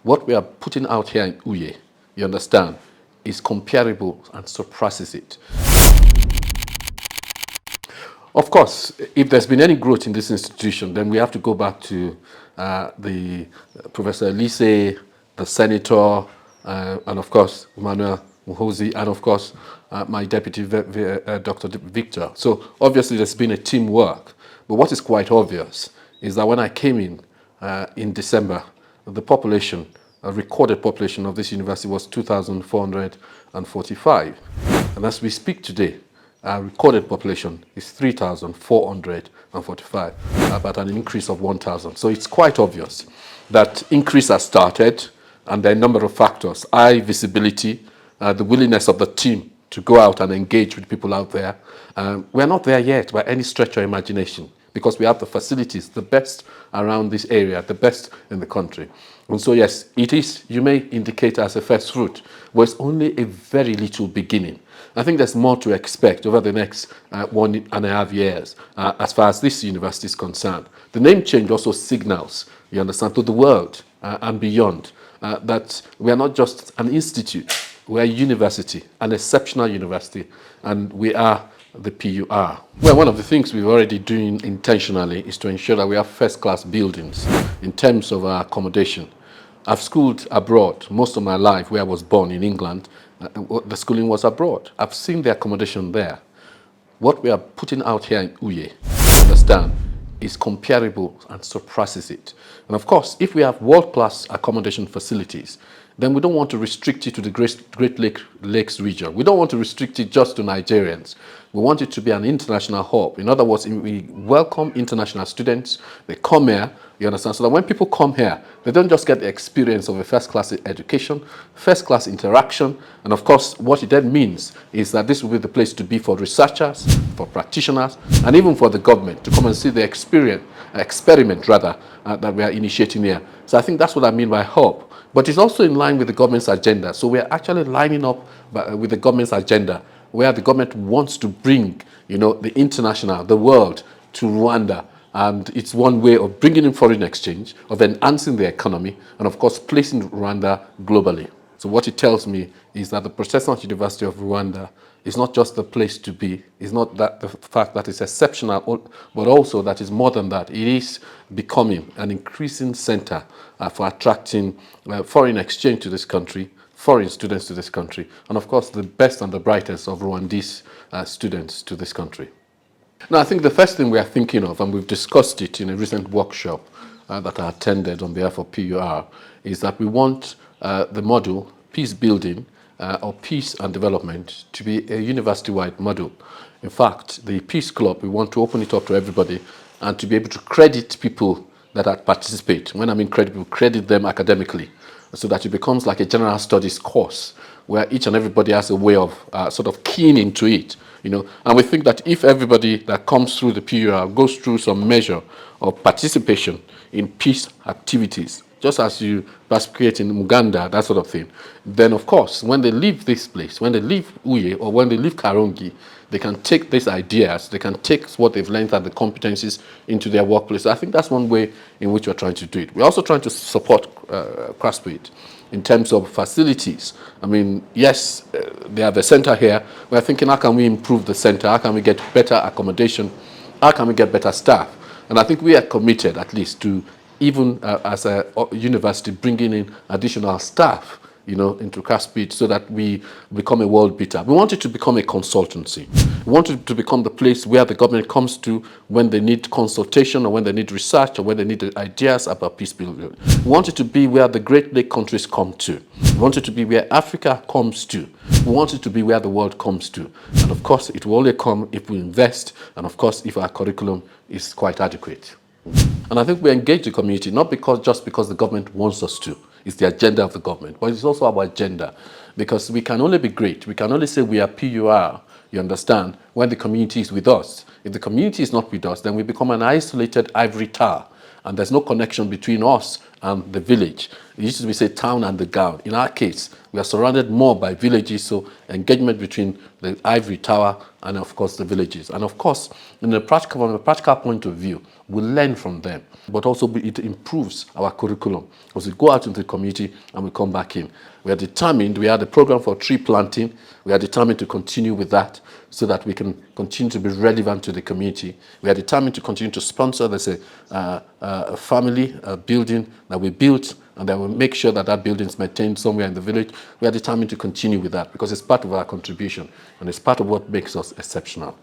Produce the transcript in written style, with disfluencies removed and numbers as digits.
What we are putting out here in Uye, you understand, is comparable and surpasses it. Of course, if there's been any growth in this institution, then we have to go back to the Professor Elise, the senator, and of course, Emmanuel Muhozi, and of course, my deputy, Dr. Victor. So obviously, there's been a teamwork. But what is quite obvious is that when I came in December, the population, a recorded population of this university was 2,445. And as we speak today, our recorded population is 3,445, about an increase of 1,000. So it's quite obvious that increase has started, and there are a number of factors. High visibility, the willingness of the team to go out and engage with people out there. We're not there yet by any stretch of imagination, because we have the facilities, the best around this area, the best in the country. And so yes, it is, you may indicate as a first fruit, but it's only a very little beginning. I think there's more to expect over the next 1.5 years as far as this university is concerned. The name change also signals, you understand, to the world and beyond that we are not just an institute, we are a university, an exceptional university, and we are the PUR. Well, one of the things we're already doing intentionally is to ensure that we have first-class buildings in terms of our accommodation. I've schooled abroad most of my life, where I was born in England. The schooling was abroad. I've seen the accommodation there. What we are putting out here in Uye, understand, is comparable and surpasses it. And of course, if we have world-class accommodation facilities, then we don't want to restrict it to the Great Lakes region. We don't want to restrict it just to Nigerians. We want it to be an international hub. In other words, we welcome international students. They come here, you understand, so that when people come here, they don't just get the experience of a first-class education, first-class interaction, and of course, what it then means is that this will be the place to be for researchers, for practitioners, and even for the government to come and see the experiment that we are initiating here. So I think that's what I mean by hub. But it's also in line with the government's agenda. So we are actually lining up with the government's agenda, where the government wants to bring, the international, the world to Rwanda. And it's one way of bringing in foreign exchange, of enhancing the economy, and of course, placing Rwanda globally. So what it tells me is that the Protestant University of Rwanda is not just the place to be. It's not that the fact that it's exceptional, but also that it's more than that. It is becoming an increasing center for attracting foreign exchange to this country, foreign students to this country, and of course the best and the brightest of Rwandese students to this country. Now, I think the first thing we are thinking of, and we've discussed it in a recent workshop that I attended on behalf of PUR, is that we want the model, peace building, or peace and development, to be a university-wide model. In fact, the Peace Club, we want to open it up to everybody and to be able to credit people that participate. When I mean credit people, credit them academically, so that it becomes like a general studies course where each and everybody has a way of sort of keying into it, And we think that if everybody that comes through the PUR goes through some measure of participation in peace activities, just as you participate in Uganda, that sort of thing, then of course, when they leave this place, when they leave Uye or when they leave Karongi, they can take these ideas, they can take what they've learned and the competencies into their workplace. I think that's one way in which we're trying to do it. We're also trying to support CRASPID in terms of facilities. I mean, yes, they have a center here. We're thinking, how can we improve the center? How can we get better accommodation? How can we get better staff? And I think we are committed, at least, to even as a university, bringing in additional staff, into CRASPID so that we become a world beater. We want it to become a consultancy. We want it to become the place where the government comes to when they need consultation or when they need research or when they need ideas about peace building. We want it to be where the Great Lake countries come to. We want it to be where Africa comes to. We want it to be where the world comes to. And of course, it will only come if we invest and of course, if our curriculum is quite adequate. And I think we engage the community, not just because the government wants us to. It's the agenda of the government, but it's also our agenda. Because we can only be great, we can only say we are PUR, you understand, when the community is with us. If the community is not with us, then we become an isolated ivory tower. and there's no connection between us and the village. It used to be say town and the gown. In our case, we are surrounded more by villages, so engagement between the ivory tower and of course the villages. And of course, from a practical point of view, we learn from them, but also it improves our curriculum because we go out into the community and we come back in. We are determined, we had a program for tree planting, we are determined to continue with that so that we can continue to be relevant to the community. We are determined to continue to sponsor, there's a family building that we built, and then we'll make sure that that building is maintained somewhere in the village. We are determined to continue with that because it's part of our contribution and it's part of what makes us exceptional.